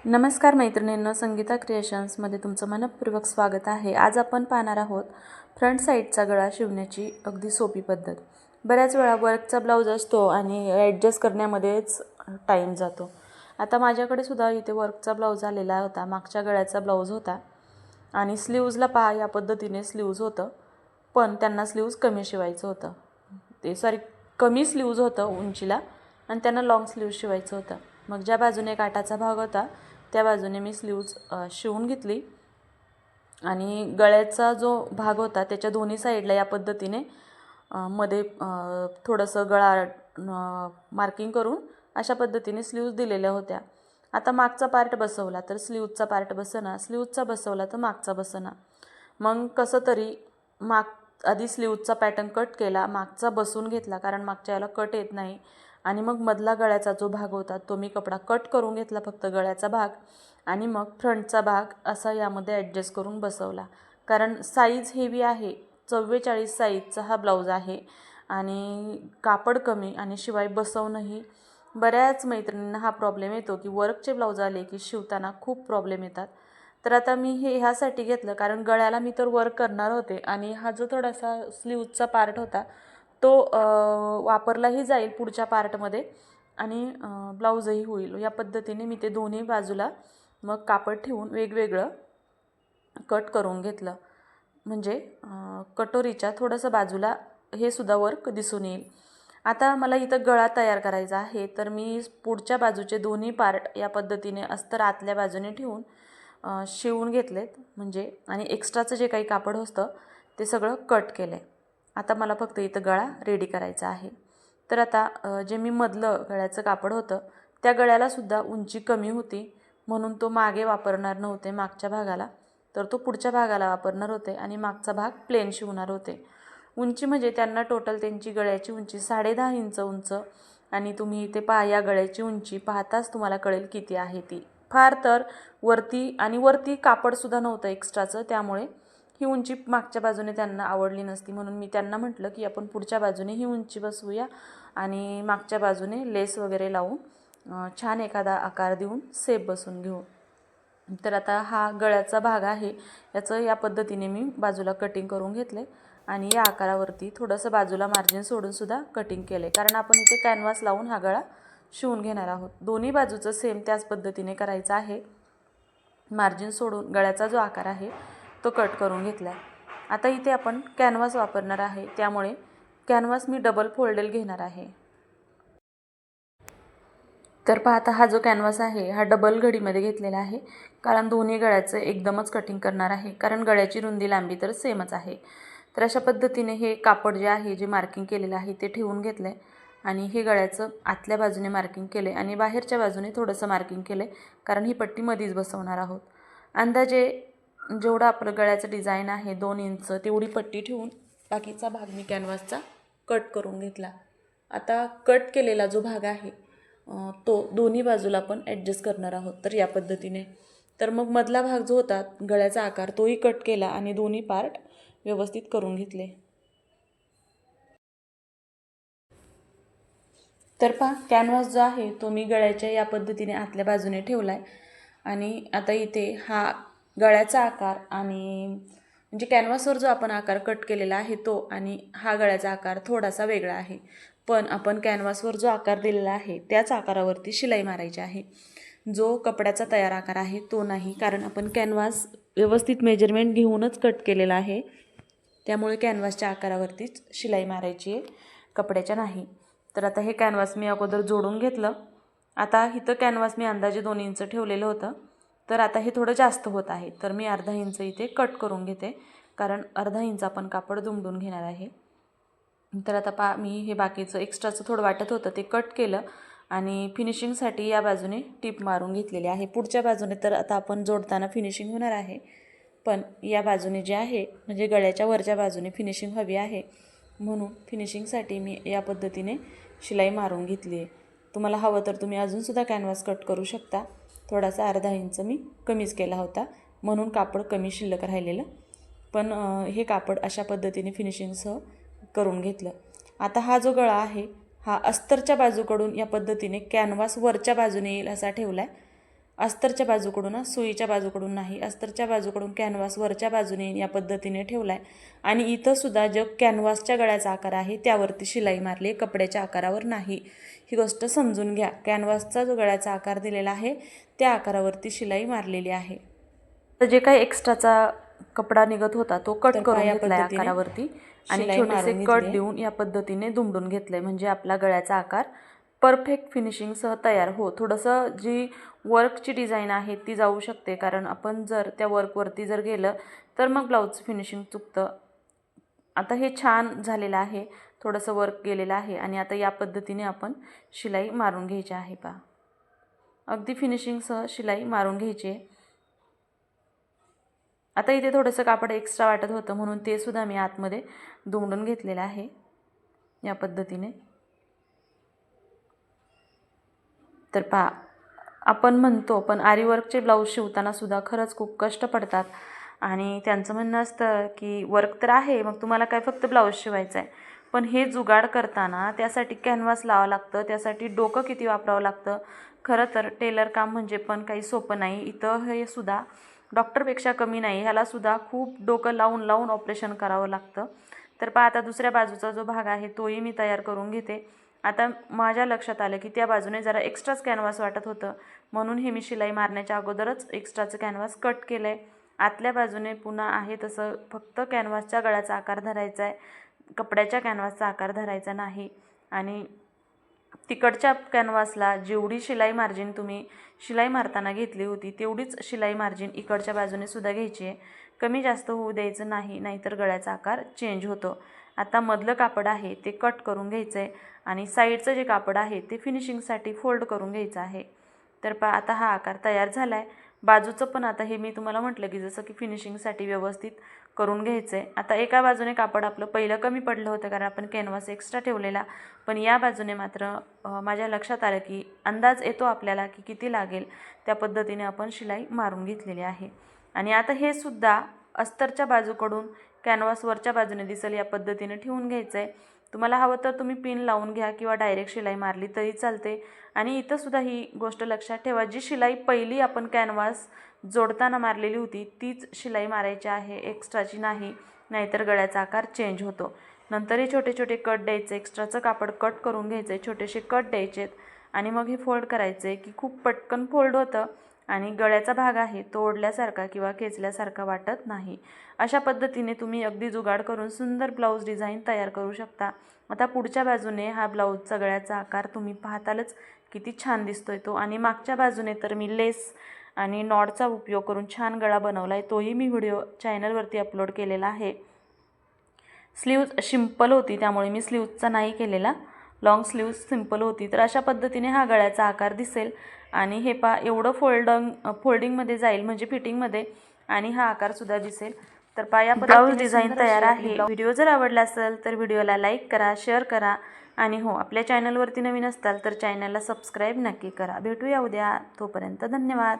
नमस्कार मैत्रिणींनो, संगीता क्रिएशन्समध्ये तुमचं मनपूर्वक स्वागत आहे। आज आपण पाहणार आहोत फ्रंट साईडचा गळा शिवण्याची अगदी सोपी पद्धत। बऱ्याच वेळा वर्कचा ब्लाऊज असतो आणि ॲडजस्ट करण्यामध्येच टाईम जातो। आता माझ्याकडे सुद्धा इथे वर्कचा ब्लाऊज आलेला होता, मागच्या गळ्याचा ब्लाऊज होता आणि स्लीव्जला पहा या पद्धतीने स्लीव्ज होतं, पण त्यांना स्लीव्ज कमी शिवायचं होतं। कमी स्लीव्ज होतं उंचीला आणि त्यांना लॉंग स्लीव्ज शिवायचं होतं। मग ज्या बाजूने काठाचा भाग होता त्या बाजूने मी स्लीव्ज शिवून घेतली आणि गळ्याचा जो भाग होता त्याच्या दोन्ही साईडला या पद्धतीने मध्ये थोडंसं गळा मार्किंग करून अशा पद्धतीने स्लीव्ज दिलेल्या होत्या। आता मागचा पार्ट बसवला तर स्लीव्जचा पार्ट बसना, स्लीव्जचा बसवला तर मागचा बसना। मग कसं तरी आधी स्लीव्जचा पॅटर्न कट केला, मागचा बसवून घेतला कारण मागच्या याला कट येत नाही आणि मग मधला गळ्याचा जो भाग होता तो मी कपडा कट करून घेतला, फक्त गळ्याचा भाग, आणि मग फ्रंटचा भाग असा यामध्ये ॲडजस्ट करून बसवला। कारण साईज हेवी आहे, 44 साईजचा हा ब्लाऊज आहे आणि कापड कमी आणि शिवाय बसवणंही बऱ्याच मैत्रिणींना हा प्रॉब्लेम येतो की वर्कचे ब्लाऊज आले की शिवताना खूप प्रॉब्लेम येतात। तर आता मी हे ह्यासाठी घेतलं कारण गळ्याला मी तर वर्क करणार होते आणि हा जो थोडासा स्लीव्जचा पार्ट होता तो वापरलाही जाईल पुढच्या पार्टमध्ये आणि ब्लाऊजही होईल। या पद्धतीने मी ते दोन्ही बाजूला मग कापड ठेवून वेगवेगळं कट करून घेतलं, म्हणजे कटोरीच्या थोडंसं बाजूला हे सुद्धा वर्क दिसून येईल। आता मला इथं गळा तयार करायचा आहे तर मी पुढच्या बाजूचे दोन्ही पार्ट या पद्धतीने अस्तर आतल्या बाजूने ठेवून शिवून घेतलेत, म्हणजे आणि एक्स्ट्राचं जे काही कापड होतं ते सगळं कट केलं आहे। आता मला फक्त इथं गळा रेडी करायचा आहे। तर आता जे मी मधलं गळ्याचं कापड होतं त्या गळ्यालासुद्धा उंची कमी होती म्हणून तो मागे वापरणार नव्हते मागच्या भागाला, तर तो पुढच्या भागाला वापरणार होते आणि मागचा भाग प्लेन शिवणार होते। उंची म्हणजे त्यांना टोटल त्यांची गळ्याची उंची 10.5 इंच उंच आणि तुम्ही इथे पहा या गळ्याची उंची पाहताच तुम्हाला कळेल किती आहे ती। फार तर वरती कापडसुद्धा नव्हतं एक्स्ट्राचं, त्यामुळे ही उंची मागच्या बाजूने त्यांना आवडली नसती, म्हणून मी त्यांना म्हटलं की आपण पुढच्या बाजूने ही उंची बसवूया आणि मागच्या बाजूने लेस वगैरे लावून छान एखादा आकार देऊन सेप बसवून घेऊ। तर आता हा गळ्याचा भाग आहे, याचं या पद्धतीने मी बाजूला कटिंग करून घेतले आणि या आकारावरती थोडंसं बाजूला मार्जिन सोडूनसुद्धा कटिंग केले, कारण आपण इथे कॅनव्हास लावून हा गळा शिवून घेणार आहोत। दोन्ही बाजूचं सेम त्याच पद्धतीने करायचं आहे। मार्जिन सोडून गळ्याचा जो आकार आहे तो कट करून घेतला आहे। आता इथे आपण कॅनव्हास वापरणार आहे, त्यामुळे कॅनव्हास मी डबल फोल्डेल घेणार आहे। तर पाहता हा जो कॅनव्हास आहे हा डबल घडीमध्ये घेतलेला आहे, कारण दोन्ही गळ्याचं एकदमच कटिंग करणार आहे, कारण गळ्याची रुंदी लांबी तर सेमच आहे। तर अशा पद्धतीने हे कापड जे आहे जे मार्किंग केलेलं आहे ते ठेवून घेतलं आहे आणि हे गळ्याचं आतल्या बाजूने मार्किंग केलं आहे आणि बाहेरच्या बाजूने थोडंसं मार्किंग केलं आहे, कारण ही पट्टी मधीच बसवणार आहोत। अंदाजे जेवढं आपलं गळ्याचं डिझाईन आहे 2 इंच तेवढी पट्टी ठेवून बाकीचा भाग मी कॅनव्हासचा कट करून घेतला। आता कट केलेला जो भाग आहे तो दोन्ही बाजूला आपण ॲडजस्ट करणार आहोत, तर या पद्धतीने। तर मग मधला भाग जो होता गळ्याचा आकार तोही कट केला आणि दोन्ही पार्ट व्यवस्थित करून घेतले। तर पहा कॅनव्हास जो आहे तो मी गळ्याच्या या पद्धतीने आतल्या बाजूने ठेवला आहे आणि आता इथे हा गळ्याचा आकार आणि म्हणजे कॅनव्हासवर जो आपण आकार कट केलेला आहे तो आणि हा गळ्याचा आकार थोडासा वेगळा आहे, पण आपण कॅनव्हासवर जो आकार दिलेला आहे त्याच आकारावरती शिलाई मारायची आहे। जो कपड्याचा तयार आकार आहे तो नाही, कारण आपण कॅनव्हास व्यवस्थित मेजरमेंट घेऊनच कट केलेला आहे, त्यामुळे कॅनव्हासच्या आकारावरतीच शिलाई मारायची आहे, कपड्याच्या नाही। तर आता हे कॅनव्हास मी अगोदर जोडून घेतलं। आता इथं कॅनव्हास मी अंदाजे 2 इंच ठेवलेलं होतं, तर आता हे थोडं जास्त होत आहे, तर मी अर्धा इंच इथे कट करून घेते, कारण अर्धा इंच आपण कापड दुमडून घेणार आहे। तर आता मी हे बाकीचं एक्स्ट्राचं थोडं वाटत होतं ते कट केलं आणि फिनिशिंगसाठी या बाजूने टिप मारून घेतलेली आहे। पुढच्या बाजूने तर आता आपण जोडताना फिनिशिंग होणार आहे, पण या बाजूने जे आहे म्हणजे गळ्याच्या वरच्या बाजूने फिनिशिंग हवी आहे, म्हणून फिनिशिंगसाठी मी या पद्धतीने शिलाई मारून घेतली आहे। तुम्हाला हवं तर तुम्ही अजूनसुद्धा कॅनव्हास कट करू शकता, थोडासा अर्धा इंच मी कमीच केला होता म्हणून कापड कमी शिल्लक राहिलेलं, पण हे कापड अशा पद्धतीने फिनिशिंगसह करून घेतलं। आता हा जो गळा आहे हा अस्तरच्या बाजूकडून या पद्धतीने कॅनव्हास वरच्या बाजूने येईल असा ठेवला आहे अस्तरच्या बाजूकडून, सुईच्या बाजूकडून नाही, अस्तरच्या बाजूकडून कॅनव्हास वरच्या बाजूने या पद्धतीने ठेवला आहे आणि इथं सुद्धा जो कॅनव्हासच्या गळ्याचा आकार आहे त्यावरती शिलाई मारली, कपड्याच्या आकारावर नाही. ही गोष्ट समजून घ्या. कॅनव्हासचा जो गळ्याचा आकार दिलेला आहे त्या आकारावरती शिलाई मारलेली आहे. तर जे काही एक्स्ट्राचा कपडा निघत होता तो कट करून घेतला आहे आकारावरती आणि छोटेसे कट देऊन या पद्धतीने दुमडून घेतले, म्हणजे आपला गळ्याचा आकार परफेक्ट फिनिशिंगसह तयार हो. थोडंसं जी वर्कची डिझाईन आहे ती जाऊ शकते, कारण आपण जर त्या वर्कवरती जर गेलं तर मग ब्लाऊजचं फिनिशिंग चुकतं. आता हे छान झालेलं आहे, थोडंसं वर्क गेलेलं आहे आणि आता या पद्धतीने आपण शिलाई मारून घ्यायची आहे. पहा, अगदी फिनिशिंगसह शिलाई मारून घ्यायची आहे. आता इथे थोडंसं कापड एक्स्ट्रा वाटत होतं म्हणून ते सुद्धा मी आतमध्ये दुमडून घेतलेलं आहे या पद्धतीने. तर पहा, आपण म्हणतो पण आरी वर्कचे ब्लाऊज शिवताना सुद्धा खरंच खूप कष्ट पडतात आणि त्यांचं म्हणणं असतं की वर्क तर आहे, मग तुम्हाला काय फक्त ब्लाऊज शिवायचं आहे, पण हे जुगाड करताना त्यासाठी कॅनव्हास लावावं लागतं, त्यासाठी डोकं किती वापरावं लागतं. खरं तर टेलर काम म्हणजे पण काही सोपं नाही. इथं हे सुद्धा डॉक्टरपेक्षा कमी नाही, ह्यालासुद्धा खूप डोकं लावून लावून ऑपरेशन करावं लागतं. तर पहा, आता दुसऱ्या बाजूचा जो भाग आहे तोही मी तयार करून घेते. आता माझ्या लक्षात आलं की त्या बाजूने जरा एक्स्ट्राच कॅनव्हास वाटत होतं, म्हणून हे मी शिलाई मारण्याच्या अगोदरच एक्स्ट्राचं कॅनव्हास कट केलं आहे. आतल्या बाजूने पुन्हा आहे तसं फक्त कॅनव्हासच्या गळ्याचा आकार धरायचा आहे, कपड्याच्या कॅनव्हासचा आकार धरायचा नाही. आणि तिकडच्या कॅनव्हासला जेवढी शिलाई मार्जिन तुम्ही शिलाई मारताना घेतली होती तेवढीच शिलाई मार्जिन इकडच्या बाजूने सुद्धा घ्यायची आहे. कमी जास्त होऊ द्यायचं नाही, नाहीतर गळ्याचा आकार चेंज होतो. आता मधलं कापड आहे ते कट करून घ्यायचं आहे आणि साईडचं जे कापड आहे ते फिनिशिंगसाठी फोल्ड करून घ्यायचं आहे. तर पहा, आता हा आकार तयार झाला आहे. बाजूचं पण आता हे मी तुम्हाला म्हटलं की जसं की फिनिशिंगसाठी व्यवस्थित करून घ्यायचं आहे. आता एका बाजूने कापड आपलं पहिलं कमी पडलं होतं कारण आपण कॅनव्हास एक्स्ट्रा ठेवलेला, पण या बाजूने मात्र माझ्या लक्षात आलं की अंदाज येतो आपल्याला की किती लागेल, त्या पद्धतीने आपण शिलाई मारून घेतलेली आहे. आणि आता हे सुद्धा अस्तरच्या बाजूकडून कॅनव्हासवरच्या बाजूने दिसेल या पद्धतीने ठेवून घ्यायचं आहे. तुम्हाला हवं तर तुम्ही पिन लावून घ्या किंवा डायरेक्ट शिलाई मारली तरी चालते. आणि इथं सुद्धा ही गोष्ट लक्षात ठेवा, जी शिलाई पहिली आपण कॅनव्हास जोडताना मारलेली होती तीच शिलाई मारायची आहे, एक्स्ट्राची नाही, नाहीतर गळ्याचा आकार चेंज होतो. नंतर हे छोटे छोटे कट द्यायचे, एक्स्ट्राचं कापड कट करून घ्यायचं, छोटेसे कट द्यायचेत आणि मग हे फोल्ड करायचे की खूप पटकन फोल्ड होतं आणि गळ्याचा भाग आहे तो ओढल्यासारखा किंवा खेचल्यासारखा वाटत नाही. अशा पद्धतीने तुम्ही अगदी जुगाड करून सुंदर ब्लाऊज डिझाईन तयार करू शकता. आता पुढच्या बाजूने हा ब्लाऊजचा गळ्याचा आकार तुम्ही पाहतालच किती छान दिसतोय तो, आणि मागच्या बाजूने तर मी लेस आणि नॉडचा उपयोग करून छान गळा बनवला आहे, तोही मी व्हिडिओ चॅनलवरती अपलोड केलेला आहे. स्लीव्ज सिंपल होती त्यामुळे मी स्लीव्जचा नाही केलेला, लॉंग स्लीव्ज सिंपल होती. तर अशा पद्धतीने हा गळ्याचा आकार दिसेल आणि हे पहा, एवढं फोल्डिंगमध्ये जाईल म्हणजे फिटिंगमध्ये, आणि हा आकारसुद्धा दिसेल. तर पहा, या ब्लाऊज डिझाईन तयार आहे. व्हिडिओ जर आवडला असेल तर व्हिडिओला लाईक करा, शेअर करा आणि हो, आपल्या चॅनलवरती नवीन असाल तर चॅनलला सबस्क्राईब नक्की करा. भेटूया उद्या, तोपर्यंत धन्यवाद.